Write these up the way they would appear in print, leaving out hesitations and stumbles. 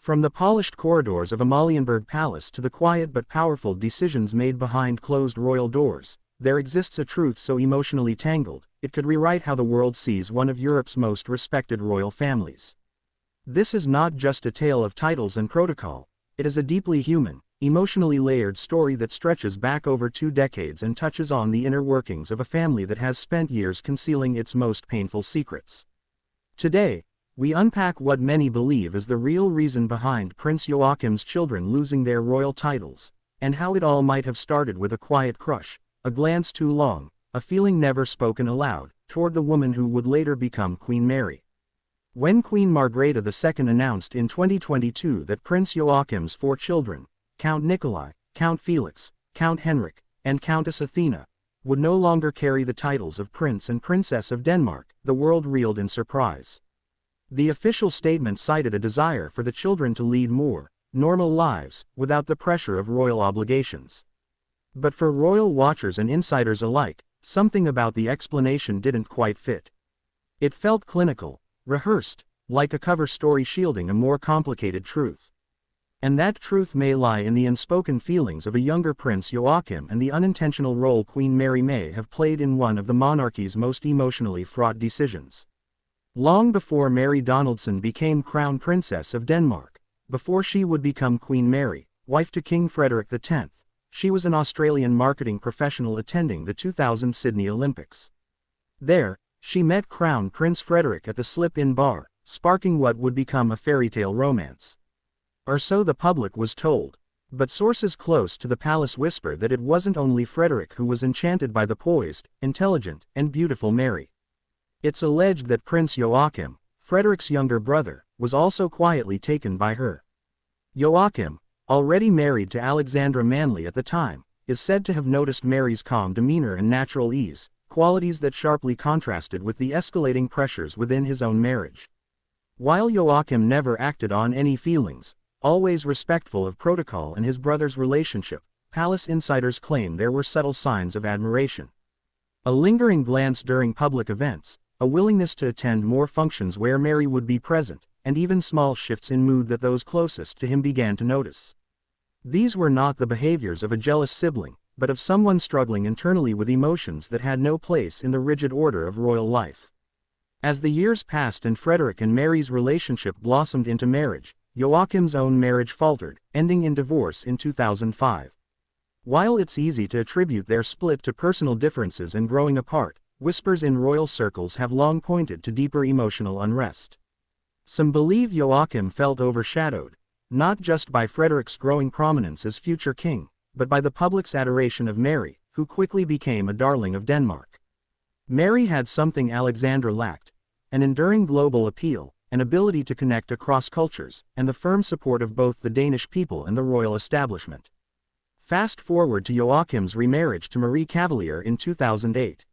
From the polished corridors of Amalienburg Palace to the quiet but powerful decisions made behind closed royal doors, there exists a truth so emotionally tangled, it could rewrite how the world sees one of Europe's most respected royal families. This is not just a tale of titles and protocol, it is a deeply human, emotionally layered story that stretches back over 2 decades and touches on the inner workings of a family that has spent years concealing its most painful secrets. Today, we unpack what many believe is the real reason behind Prince Joachim's children losing their royal titles, and how it all might have started with a quiet crush, a glance too long, a feeling never spoken aloud, toward the woman who would later become Queen Mary. When Queen Margrethe II announced in 2022 that Prince Joachim's 4 children, Count Nikolai, Count Felix, Count Henrik, and Countess Athena, would no longer carry the titles of Prince and Princess of Denmark, the world reeled in surprise. The official statement cited a desire for the children to lead more normal lives, without the pressure of royal obligations. But for royal watchers and insiders alike, something about the explanation didn't quite fit. It felt clinical, rehearsed, like a cover story shielding a more complicated truth. And that truth may lie in the unspoken feelings of a younger Prince Joachim and the unintentional role Queen Mary may have played in one of the monarchy's most emotionally fraught decisions. Long before Mary Donaldson became Crown Princess of Denmark, before she would become Queen Mary, wife to King Frederick X, she was an Australian marketing professional attending the 2000 Sydney Olympics. There, she met Crown Prince Frederick at the Slip-In Bar, sparking what would become a fairy tale romance. Or so the public was told, but sources close to the palace whisper that it wasn't only Frederick who was enchanted by the poised, intelligent, and beautiful Mary. It's alleged that Prince Joachim, Frederick's younger brother, was also quietly taken by her. Joachim, already married to Alexandra Manley at the time, is said to have noticed Mary's calm demeanor and natural ease, qualities that sharply contrasted with the escalating pressures within his own marriage. While Joachim never acted on any feelings, always respectful of protocol and his brother's relationship, palace insiders claim there were subtle signs of admiration. A lingering glance during public events, a willingness to attend more functions where Mary would be present, and even small shifts in mood that those closest to him began to notice. These were not the behaviors of a jealous sibling, but of someone struggling internally with emotions that had no place in the rigid order of royal life. As the years passed and Frederick and Mary's relationship blossomed into marriage, Joachim's own marriage faltered, ending in divorce in 2005. While it's easy to attribute their split to personal differences and growing apart, whispers in royal circles have long pointed to deeper emotional unrest. Some believe Joachim felt overshadowed, not just by Frederick's growing prominence as future king, but by the public's adoration of Mary, who quickly became a darling of Denmark. Mary had something Alexandra lacked: an enduring global appeal, an ability to connect across cultures, and the firm support of both the Danish people and the royal establishment. Fast forward to Joachim's remarriage to Marie Cavalier in 2008.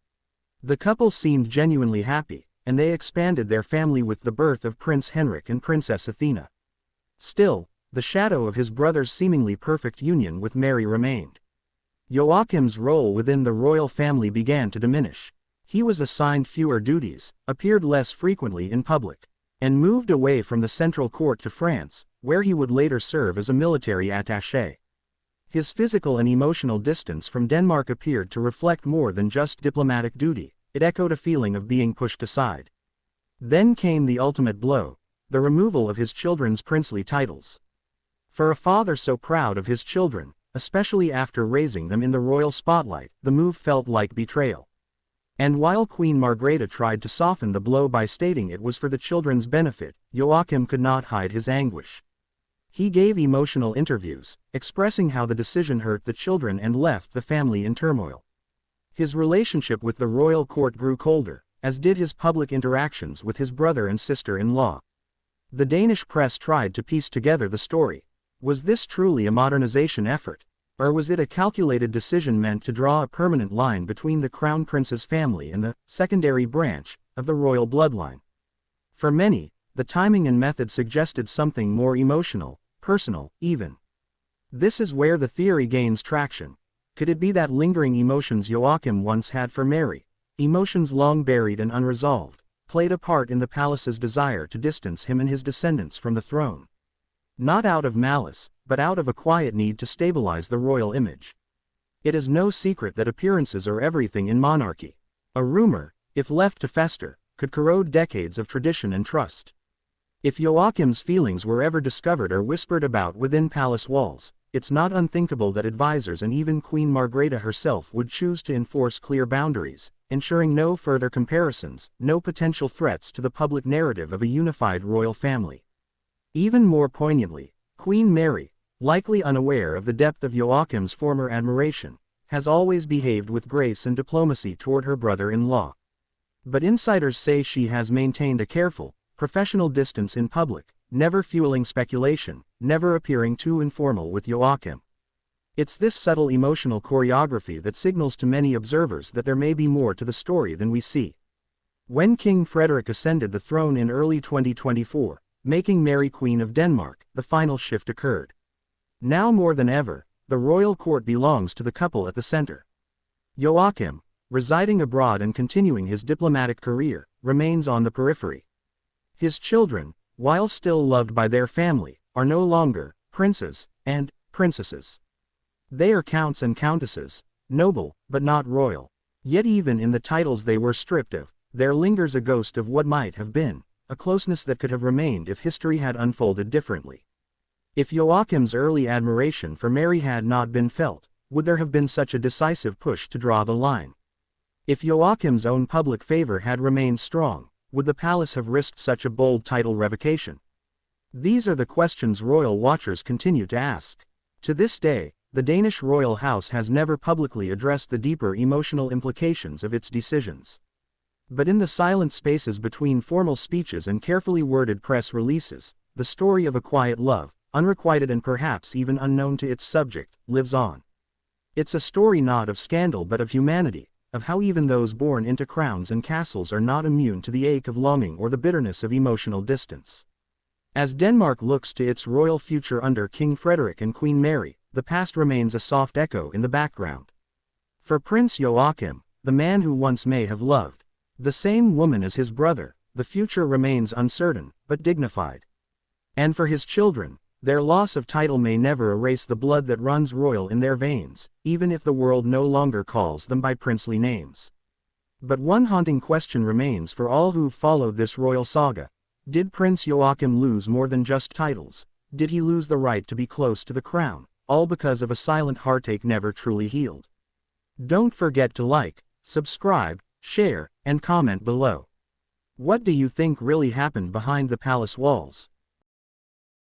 The couple seemed genuinely happy, and they expanded their family with the birth of Prince Henrik and Princess Athena. Still, the shadow of his brother's seemingly perfect union with Mary remained. Joachim's role within the royal family began to diminish. He was assigned fewer duties, appeared less frequently in public, and moved away from the central court to France, where he would later serve as a military attaché. His physical and emotional distance from Denmark appeared to reflect more than just diplomatic duty, it echoed a feeling of being pushed aside. Then came the ultimate blow: the removal of his children's princely titles. For a father so proud of his children, especially after raising them in the royal spotlight, the move felt like betrayal. And while Queen Margrethe tried to soften the blow by stating it was for the children's benefit, Joachim could not hide his anguish. He gave emotional interviews, expressing how the decision hurt the children and left the family in turmoil. His relationship with the royal court grew colder, as did his public interactions with his brother and sister-in-law. The Danish press tried to piece together the story. Was this truly a modernization effort, or was it a calculated decision meant to draw a permanent line between the crown prince's family and the secondary branch of the royal bloodline? For many, the timing and method suggested something more emotional, personal, even. This is where the theory gains traction. Could it be that lingering emotions Joachim once had for Mary, emotions long buried and unresolved, played a part in the palace's desire to distance him and his descendants from the throne? Not out of malice, but out of a quiet need to stabilize the royal image. It is no secret that appearances are everything in monarchy. A rumor, if left to fester, could corrode decades of tradition and trust. If Joachim's feelings were ever discovered or whispered about within palace walls, it's not unthinkable that advisors and even Queen Margrethe herself would choose to enforce clear boundaries, ensuring no further comparisons, no potential threats to the public narrative of a unified royal family. Even more poignantly, Queen Mary, likely unaware of the depth of Joachim's former admiration, has always behaved with grace and diplomacy toward her brother-in-law. But insiders say she has maintained a careful, professional distance in public, never fueling speculation, never appearing too informal with Joachim. It's this subtle emotional choreography that signals to many observers that there may be more to the story than we see. When King Frederick ascended the throne in early 2024, making Mary Queen of Denmark, the final shift occurred. Now more than ever, the royal court belongs to the couple at the center. Joachim, residing abroad and continuing his diplomatic career, remains on the periphery. His children, while still loved by their family, are no longer princes and princesses. They are counts and countesses, noble, but not royal. Yet even in the titles they were stripped of, there lingers a ghost of what might have been, a closeness that could have remained if history had unfolded differently. If Joachim's early admiration for Mary had not been felt, would there have been such a decisive push to draw the line? If Joachim's own public favor had remained strong, would the palace have risked such a bold title revocation? These are the questions royal watchers continue to ask. To this day, the Danish royal house has never publicly addressed the deeper emotional implications of its decisions. But in the silent spaces between formal speeches and carefully worded press releases, the story of a quiet love, unrequited and perhaps even unknown to its subject, lives on. It's a story not of scandal but of humanity, of how even those born into crowns and castles are not immune to the ache of longing or the bitterness of emotional distance. As Denmark looks to its royal future under King Frederick and Queen Mary, the past remains a soft echo in the background. For Prince Joachim, the man who once may have loved the same woman as his brother, the future remains uncertain, but dignified. And for his children, their loss of title may never erase the blood that runs royal in their veins, even if the world no longer calls them by princely names. But one haunting question remains for all who've followed this royal saga. Did Prince Joachim lose more than just titles? Did he lose the right to be close to the crown, all because of a silent heartache never truly healed? Don't forget to like, subscribe, share, and comment below. What do you think really happened behind the palace walls?